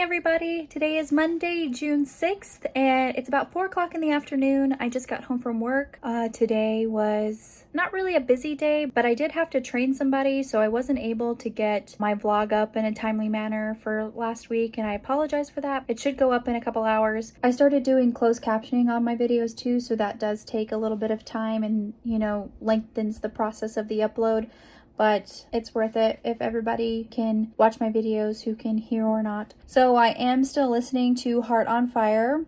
everybody, today is Monday, June 6th, and it's about 4 o'clock in the afternoon. I just got home from work. Today was not really a busy day, but I did have to train somebody, so I wasn't able to get my vlog up in a timely manner for last week, and I apologize for that. It should go up in a couple hours. I started doing closed captioning on my videos too, so that does take a little bit of time and, lengthens the process of the upload. But it's worth it if everybody can watch my videos who can hear or not. So I am still listening to Hart on Fire,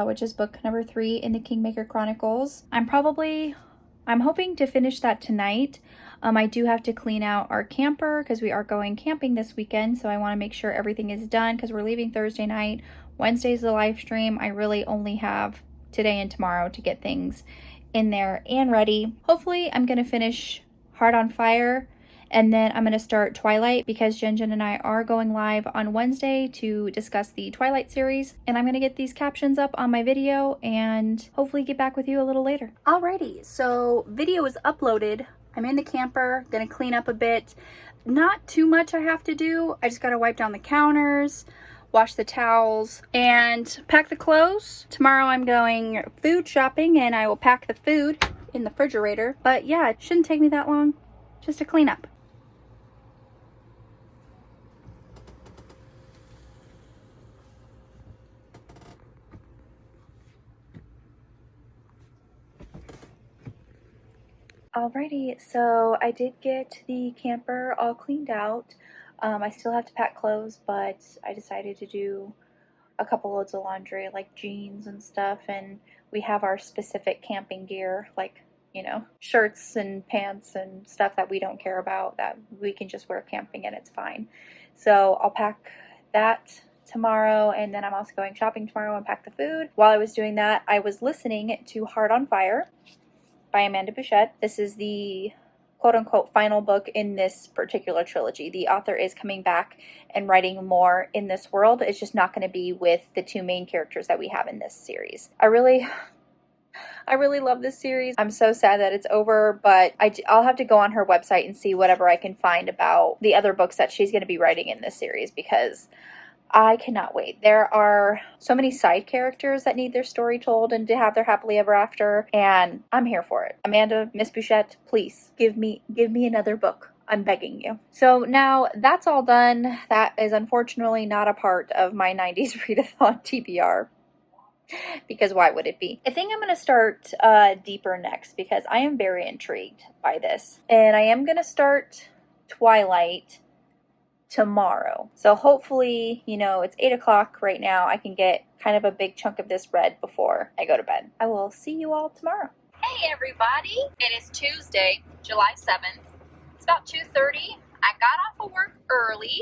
which is book number 3 in the Kingmaker Chronicles. I'm hoping to finish that tonight. I do have to clean out our camper because we are going camping this weekend, so I want to make sure everything is done because we're leaving Thursday night. Wednesday's the live stream. I really only have today and tomorrow to get things in there and ready. Hopefully I'm going to finish Hart on Fire, and then I'm going to start Twilight because Jen and I are going live on Wednesday to discuss the Twilight series, and I'm going to get these captions up on my video and hopefully get back with you a little later. Alrighty, so video is uploaded. I'm in the camper, gonna clean up a bit. Not too much I have to do. I just gotta wipe down the counters, wash the towels, and pack the clothes. Tomorrow I'm going food shopping and I will pack the food in the refrigerator. But yeah, it shouldn't take me that long just to clean up. Alrighty, so I did get the camper all cleaned out. I still have to pack clothes, but I decided to do a couple loads of laundry, like jeans and stuff, and we have our specific camping gear, like, shirts and pants and stuff that we don't care about, that we can just wear camping and it's fine. So I'll pack that tomorrow, and then I'm also going shopping tomorrow and pack the food. While I was doing that, I was listening to Hart on Fire by Amanda Bouchette. This is the quote-unquote final book in this particular trilogy. The author is coming back and writing more in this world. It's just not going to be with the 2 main characters that we have in this series. I really love this series. I'm so sad that it's over, but I'll have to go on her website and see whatever I can find about the other books that she's going to be writing in this series, because I cannot wait. There are so many side characters that need their story told and to have their happily ever after, and I'm here for it. Amanda, Miss Bouchette, please give me another book. I'm begging you. So now that's all done. That is unfortunately not a part of my 90s readathon TBR, because why would it be? I think I'm going to start deeper next because I am very intrigued by this, and I am going to start Twilight tomorrow. So hopefully, it's 8 o'clock right now. I can get kind of a big chunk of this read before I go to bed. I will see you all tomorrow. Hey everybody, it is Tuesday, July 7th. It's about 2:30. I got off of work early,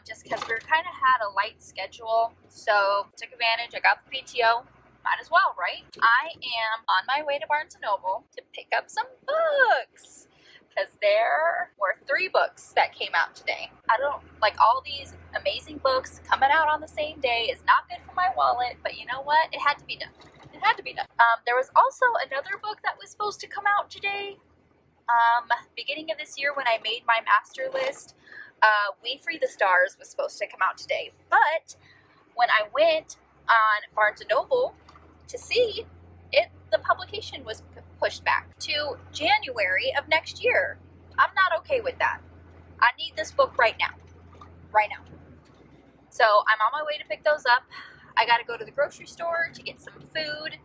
just because we kind of had a light schedule. So took advantage, I got the PTO. Might as well, right? I am on my way to Barnes & Noble to pick up some books, because there were 3 books that came out today. I don't like all these amazing books coming out on the same day is not good for my wallet, but you know what? It had to be done. It had to be done. There was also another book that was supposed to come out today. Beginning of this year when I made my master list, We Free the Stars was supposed to come out today. But when I went on Barnes & Noble to see it, the publication was pushed back to January of next year. I'm not okay with that. I need this book right now. Right now. So I'm on my way to pick those up. I got to go to the grocery store to get some food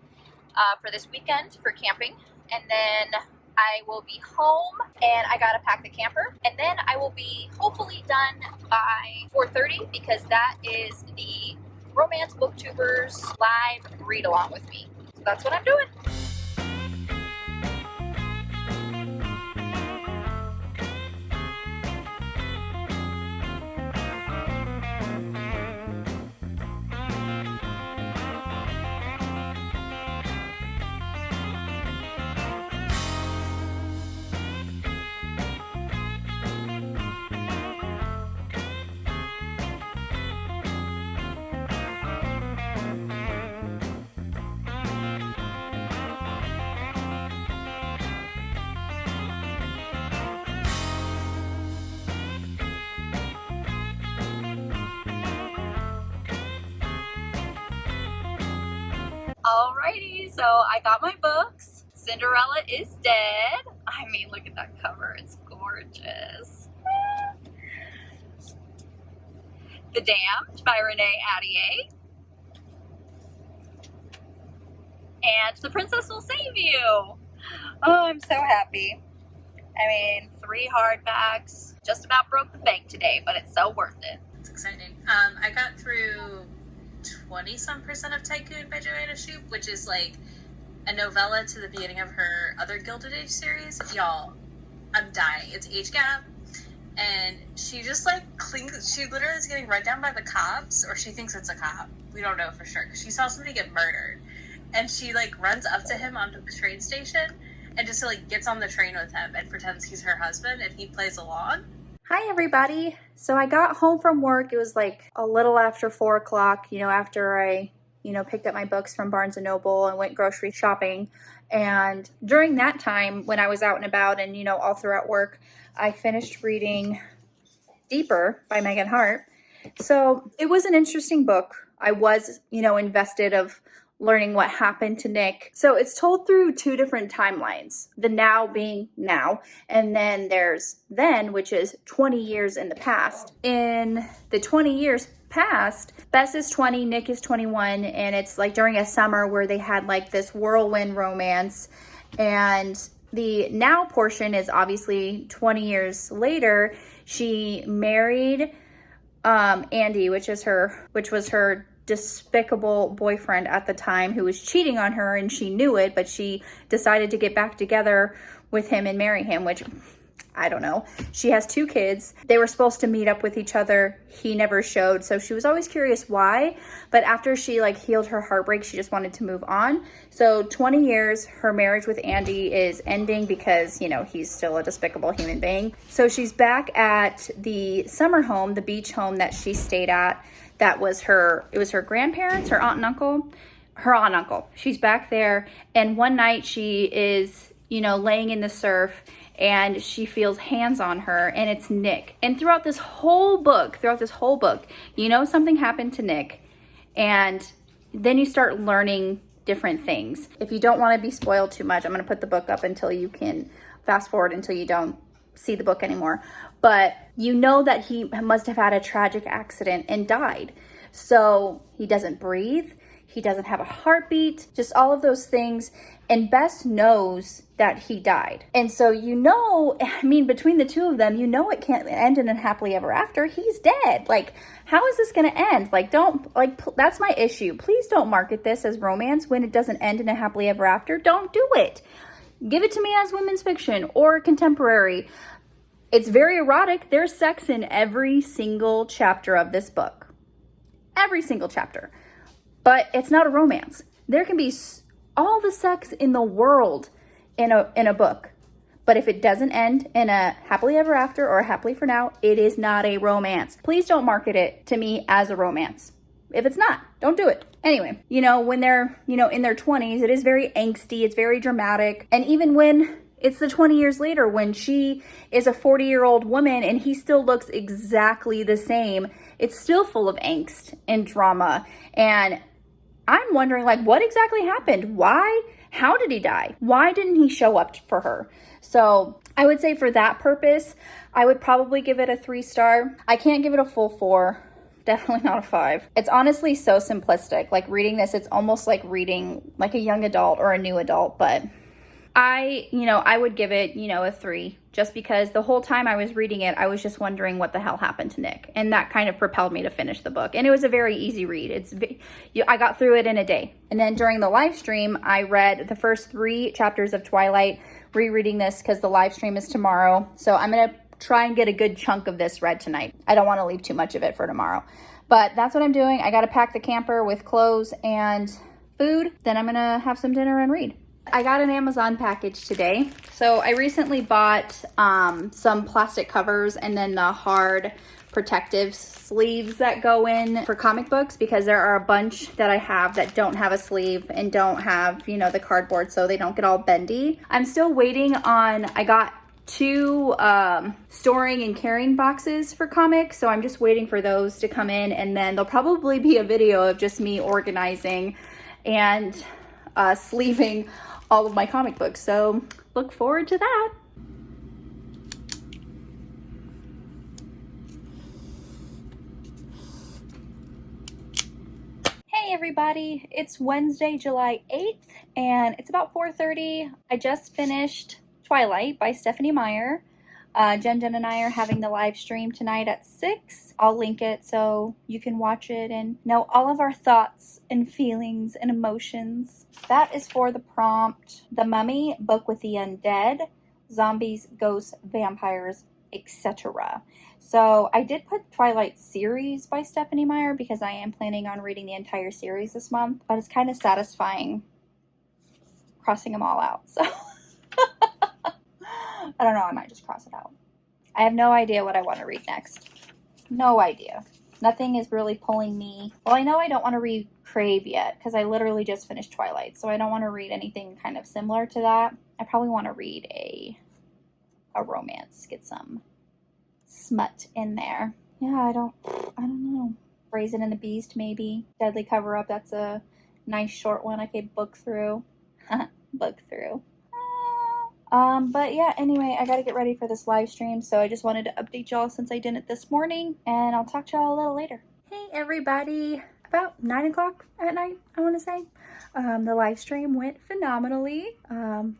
for this weekend for camping. And then I will be home and I got to pack the camper. And then I will be hopefully done by 4:30 because that is the Romance Booktubers live read along with me. So that's what I'm doing. so I got my books. Cinderella is Dead. I mean, look at that cover. It's gorgeous. The Damned by Renee Ahdieh. And The Princess Will Save You. Oh, I'm so happy. I mean, 3 hardbacks. Just about broke the bank today, but it's so worth it. It's exciting. I got through 20-some% of Tycoon by Joanna Shupe, which is like a novella to the beginning of her other Gilded Age series. Y'all, I'm dying. It's age gap. And she just like clings. She literally is getting run down by the cops, or she thinks it's a cop. We don't know for sure, because she saw somebody get murdered. And she like runs up to him onto the train station and just like gets on the train with him and pretends he's her husband, and he plays along. Hi everybody. So I got home from work. It was like a little after 4 o'clock, after I, picked up my books from Barnes & Noble and went grocery shopping. And during that time, when I was out and about and, all throughout work, I finished reading Deeper by Meghan Hart. So it was an interesting book. I was, invested of learning what happened to Nick. So it's told through 2 different timelines, the now being now, and then there's then, which is 20 years in the past. In the 20 years past, Bess is 20, Nick is 21, and it's like during a summer where they had like this whirlwind romance. And the now portion is obviously 20 years later. She married Andy, which was her despicable boyfriend at the time, who was cheating on her, and she knew it, but she decided to get back together with him and marry him, which I don't know. She has 2 kids. They were supposed to meet up with each other. He never showed, so she was always curious why, but after she like healed her heartbreak, she just wanted to move on. So 20 years, her marriage with Andy is ending because, he's still a despicable human being. So she's back at the summer home, the beach home that she stayed at. It was her grandparents, her aunt and uncle. She's back there, and one night she is, laying in the surf, and she feels hands on her, and it's Nick. And throughout this whole book, something happened to Nick, and then you start learning different things. If you don't want to be spoiled too much, I'm going to put the book up until you can fast forward until you don't see the book anymore. But that he must have had a tragic accident and died. So he doesn't breathe. He doesn't have a heartbeat, just all of those things. And Bess knows that he died. And so, between the 2 of them, it can't end in a happily ever after. He's dead. Like, how is this going to end? That's my issue. Please don't market this as romance when it doesn't end in a happily ever after. Don't do it. Give it to me as women's fiction or contemporary. It's very erotic. There's sex in every single chapter of this book. Every single chapter. But it's not a romance. There can be all the sex in the world in a book. But if it doesn't end in a happily ever after or a happily for now, it is not a romance. Please don't market it to me as a romance. If it's not, don't do it. Anyway, when they're, in their 20s, it is very angsty. It's very dramatic. And even when it's the 20 years later, when she is a 40-year-old woman and he still looks exactly the same, it's still full of angst and drama. And I'm wondering, what exactly happened? Why? How did he die? Why didn't he show up for her? So I would say for that purpose, I would probably give it a 3-star. I can't give it a full 4. Definitely not a 5. It's honestly so simplistic. Reading this, it's almost like reading like a young adult or a new adult, but I would give it, a 3, just because the whole time I was reading it, I was just wondering what the hell happened to Nick. And that kind of propelled me to finish the book. And it was a very easy read. I got through it in a day. And then during the live stream, I read the first 3 chapters of Twilight, rereading this because the live stream is tomorrow. So I'm going to try and get a good chunk of this read tonight. I don't want to leave too much of it for tomorrow. But that's what I'm doing. I got to pack the camper with clothes and food. Then I'm going to have some dinner and read. I got an Amazon package today. So I recently bought some plastic covers and then the hard protective sleeves that go in for comic books, because there are a bunch that I have that don't have a sleeve and don't have, the cardboard, so they don't get all bendy. I'm still waiting on, I got 2 storing and carrying boxes for comics, so I'm just waiting for those to come in, and then there'll probably be a video of just me organizing. And sleeving all of my comic books. So look forward to that. Hey everybody, it's Wednesday, July 8th, and it's about 4:30. I just finished Twilight by Stephanie Meyer. Jen and I are having the live stream tonight at 6. I'll link it so you can watch it and know all of our thoughts and feelings and emotions. That is for the prompt: The Mummy, Book with the Undead, Zombies, Ghosts, Vampires, etc. So I did put Twilight series by Stephanie Meyer because I am planning on reading the entire series this month, but it's kind of satisfying crossing them all out. So I don't know, I might just cross it out. I have no idea what I want to read next. No idea. Nothing is really pulling me. Well, I know I don't want to read Crave yet because I literally just finished Twilight, so I don't want to read anything kind of similar to that. I probably want to read a romance, get some smut in there. Yeah, I don't know. Brazen and the Beast, maybe. Deadly Cover Up, that's a nice short one I could book through. Book through. But yeah, anyway, I gotta get ready for this live stream, so I just wanted to update y'all since I did it this morning, and I'll talk to y'all a little later. Hey everybody, about 9 o'clock at night, I want to say. The live stream went phenomenally.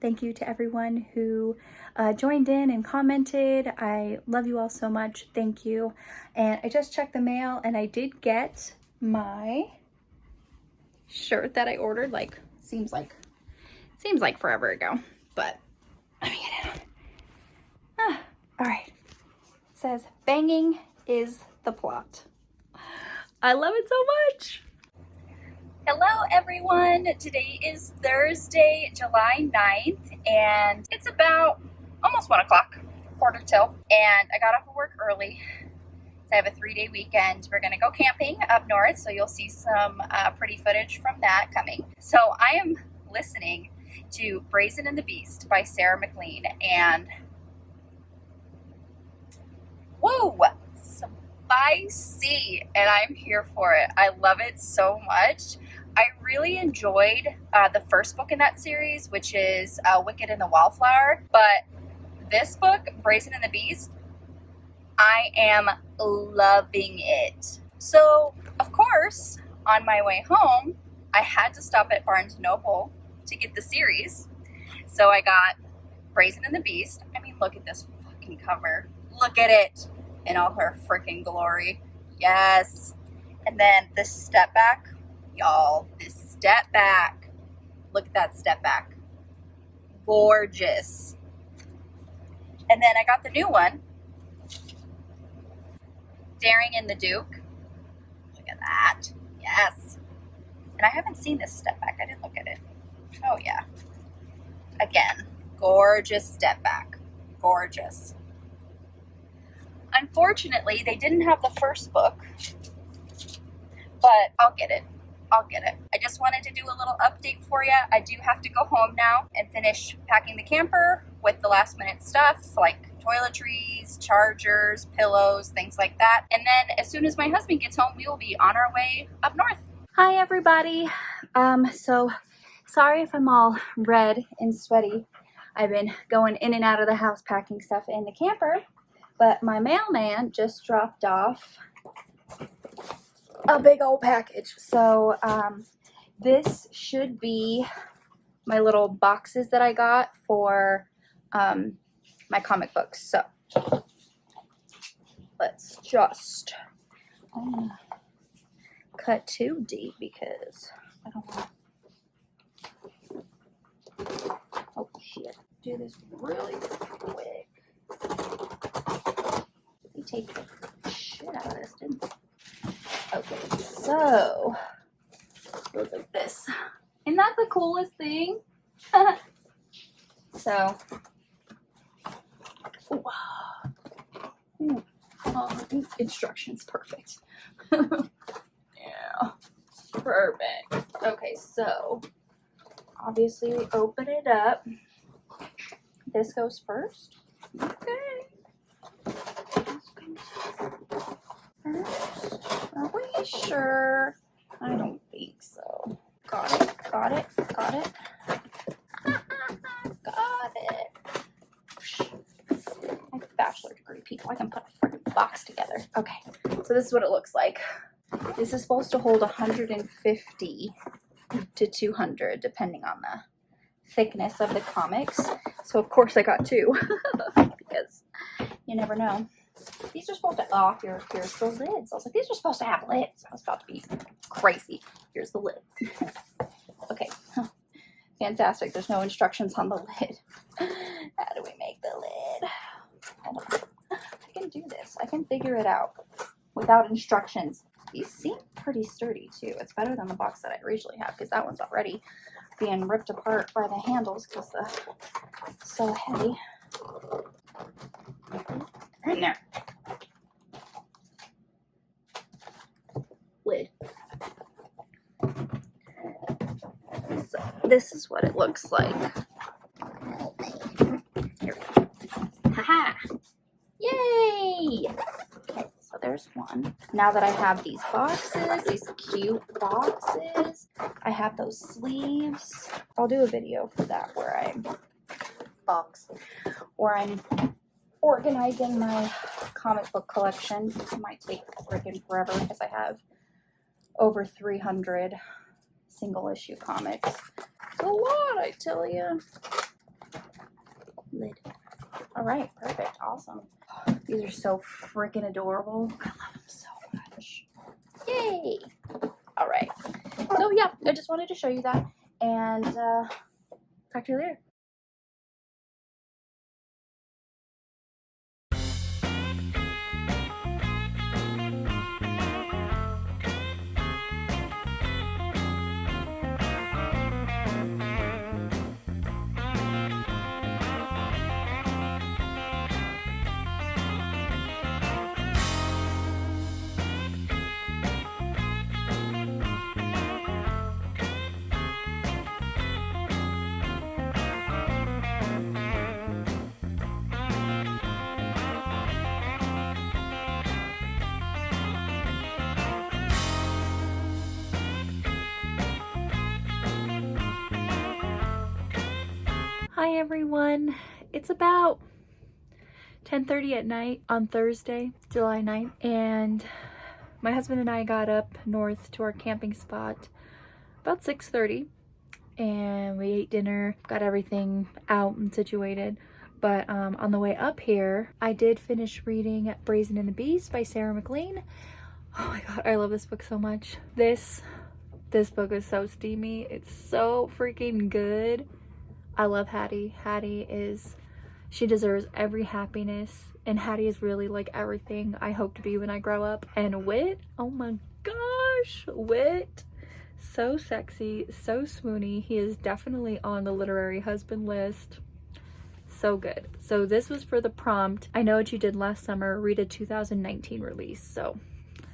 Thank you to everyone who joined in and commented. I love you all so much. Thank you. And I just checked the mail, and I did get my shirt that I ordered. Like, seems like forever ago, but let me get it on. All right. It says, "Banging is the plot." I love it so much. Hello everyone. Today is Thursday, July 9th, and it's about almost 1 o'clock, quarter till, and I got off of work early. So I have a 3-day weekend. We're gonna go camping up north, so you'll see some pretty footage from that coming. So I am listening to Brazen and the Beast by Sarah McLean, and whoa, spicy, and I'm here for it. I love it so much. I really enjoyed the first book in that series, which is Wicked and the Wildflower, but this book, Brazen and the Beast, I am loving it. So, of course, on my way home, I had to stop at Barnes & Noble to get the series. So I got Brazen and the Beast. I mean, look at this fucking cover. Look at it in all her freaking glory. Yes. And then the step back. Y'all, this step back. Look at that step back. Gorgeous. And then I got the new one, Daring and the Duke. Look at that. Yes. And I haven't seen this step back. I didn't look at it. Oh, yeah. Again, gorgeous step back. Gorgeous. Unfortunately, they didn't have the first book, but I'll get it. I'll get it. I just wanted to do a little update for you. I do have to go home now and finish packing the camper with the last minute stuff like toiletries, chargers, pillows, things like that. And then as soon as my husband gets home, we will be on our way up north. Hi everybody. So sorry if I'm all red and sweaty. I've been going in and out of the house packing stuff in the camper, but my mailman just dropped off a big old package. So this should be my little boxes that I got for my comic books. So let's just cut too deep because I don't want to. Oh shit. Do this really quick. We take the shit out of this, didn't we? Okay, so look at this. Isn't that the coolest thing? So, instructions, perfect. Yeah, perfect. Okay, so obviously we open it up. This goes first. Okay. First. Are we sure? I don't think so. Got it, got it, got it. so I can put a freaking box together. Okay, so this is what it looks like. This is supposed to hold 150 to 200 depending on the thickness of the comics. So of course I got 2 because you never know. These are supposed to, oh, here's the lids. I was like, these are supposed to have lids. I was about to be crazy. Here's the lid. Okay, fantastic. There's no instructions on the lid. How do we make the lid? Hold on. I can do this. I can figure it out without instructions. These seem pretty sturdy too. It's better than the box that I originally have because that one's already being ripped apart by the handles because it's so heavy. In there. Lid. So this is what it looks like. Here we go. Haha! Yay! Okay, so there's one. Now that I have these boxes, these cute boxes, I have those sleeves. I'll do a video for that where I'm organizing my comic book collection. It might take freaking forever because I have over 300 single issue comics. It's a lot, I tell you. Lid. All right, perfect, awesome. These are so freaking adorable. I love them so much. Yay! All right. So yeah, I just wanted to show you that, and talk to you later. Hi everyone, it's about 10:30 at night on Thursday, July 9th, and my husband and I got up north to our camping spot about 6:30, and we ate dinner, got everything out and situated. But on the way up here, I did finish reading Brazen and the Beast by Sarah McLean. Oh my god, I love this book so much. This book is so steamy. It's so freaking good. I love Hattie. She deserves every happiness, and Hattie is really like everything I hope to be when I grow up. And Wit, oh my gosh, Wit, so sexy, so swoony. He is definitely on the literary husband list. So good. So this was for the prompt. I know what you did last summer, read a 2019 release. So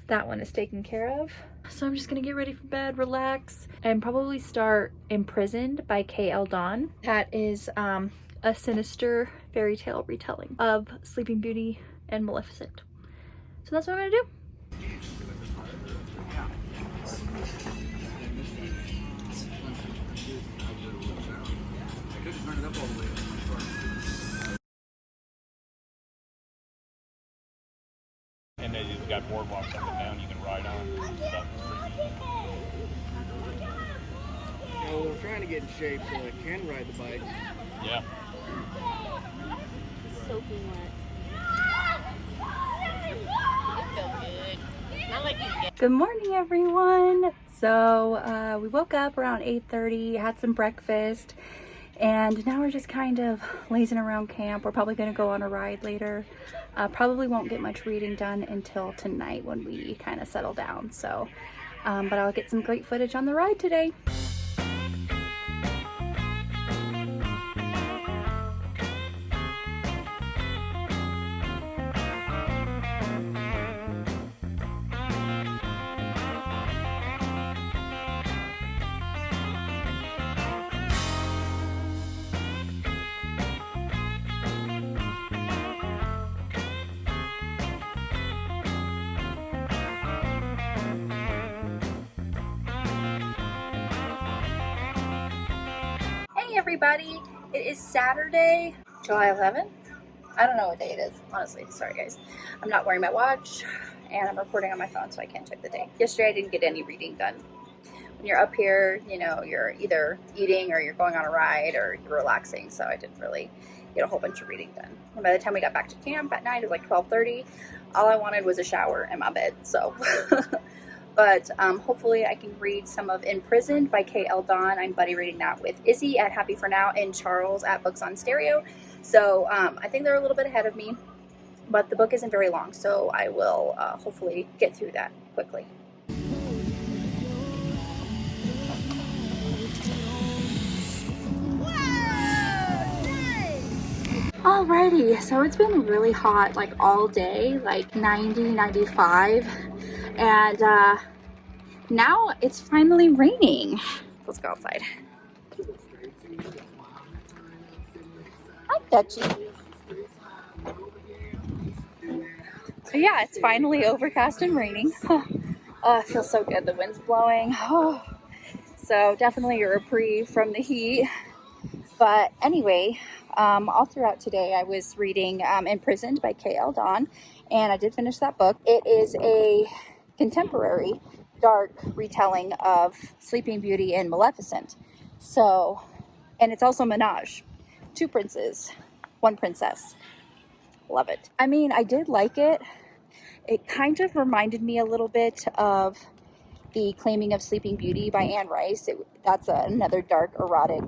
that one is taken care of. So I'm just gonna get ready for bed, relax, and probably start Imprisoned by K.L. Dawn. That is a sinister fairy tale retelling of Sleeping Beauty and Maleficent. So that's what I'm gonna do. And then you've got boardwalks up and down you can ride on. Well, we're trying to get in shape so I can ride the bike. Yeah. Soaking wet. It felt good. Not like you get. Good morning, everyone. So we woke up around 8:30, had some breakfast, and now we're just kind of lazing around camp. We're probably going to go on a ride later. Probably won't get much reading done until tonight when we kind of settle down. So, but I'll get some great footage on the ride today. Everybody, it is Saturday, July 11th. I don't know what day it is, honestly. Sorry guys. I'm not wearing my watch and I'm recording on my phone, so I can't check the date. Yesterday I didn't get any reading done. When you're up here, you know, you're either eating or you're going on a ride or you're relaxing, so I didn't really get a whole bunch of reading done. And by the time we got back to camp at night, it was like 12:30. All I wanted was a shower and my bed, so. But hopefully I can read some of Imprisoned by K.L. Dawn. I'm buddy reading that with Izzy at Happy For Now and Charles at Books on Stereo. So I think they're a little bit ahead of me, but the book isn't very long, so I will hopefully get through that quickly. Alrighty, so it's been really hot like all day, like 90, 95, and now it's finally raining. Let's go outside. Hi, Dutchie. So yeah, it's finally overcast and raining. Oh, it feels so good. The wind's blowing. Oh, so definitely a reprieve from the heat. But anyway, all throughout today I was reading Imprisoned by K.L. Dawn, and I did finish that book. It is a contemporary dark retelling of Sleeping Beauty and Maleficent. So, and it's also Menage. 2 princes, 1 princess. Love it. I mean, I did like it. It kind of reminded me a little bit of The Claiming of Sleeping Beauty by Anne Rice. That's another dark erotic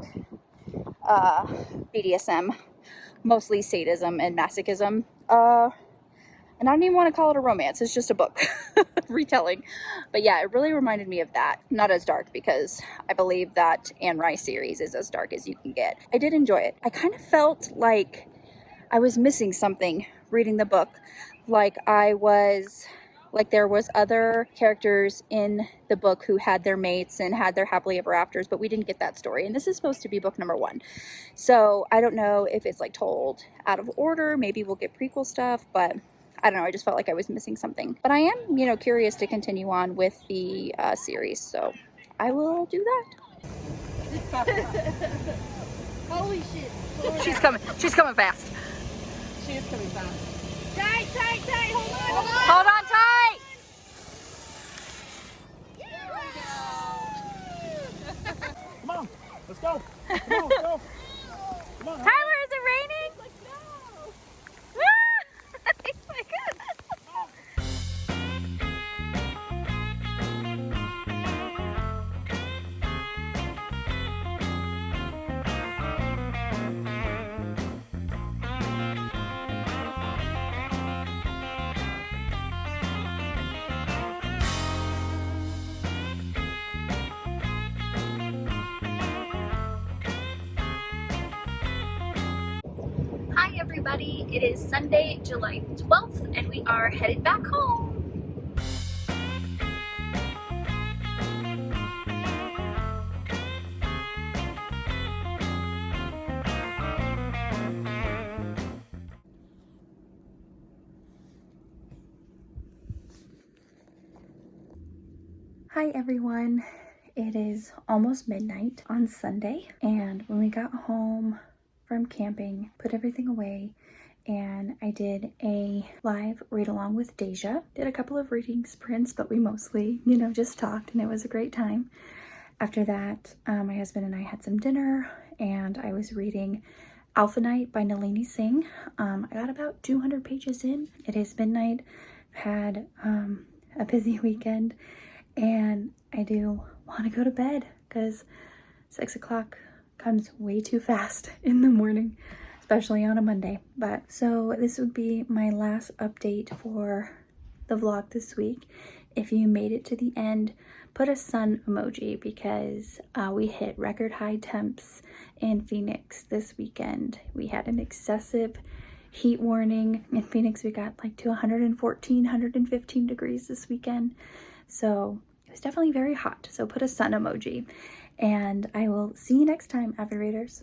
BDSM, mostly sadism and masochism. And I don't even want to call it a romance. It's just a book retelling. But yeah, it really reminded me of that. Not as dark, because I believe that Anne Rice series is as dark as you can get. I did enjoy it. I kind of felt like I was missing something reading the book. Like there was other characters in the book who had their mates and had their happily ever afters, but we didn't get that story. And this is supposed to be book number 1. So I don't know if it's like told out of order. Maybe we'll get prequel stuff, but I don't know. I just felt like I was missing something. But I am, you know, curious to continue on with the series. So I will do that. Holy shit. She's coming. She's coming fast. She is coming fast. Tight, tight, tight. Hold on. Hold on tight. Come on, let's go. Come on, let's go. Come on. Tyler, is it raining? Like, no. Oh my goodness. Hi everybody, it is Sunday, July 12th, and we are headed back home. Hi everyone. It is almost midnight on Sunday, and when we got home from camping, put everything away, and I did a live read along with Daijah. Did a couple of reading sprints, but we mostly, you know, just talked, and it was a great time. After that, my husband and I had some dinner, and I was reading Alpha Night by Nalini Singh. I got about 200 pages in. It is midnight. I've had a busy weekend, and I do want to go to bed because 6 o'clock comes way too fast in the morning, especially on a Monday. But so this would be my last update for the vlog this week. If you made it to the end, put a sun emoji, because we hit record high temps in Phoenix this weekend. We had an excessive heat warning in Phoenix. We got like to 114, 115 degrees this weekend. So it was definitely very hot. So put a sun emoji. And I will see you next time, Avid Readers.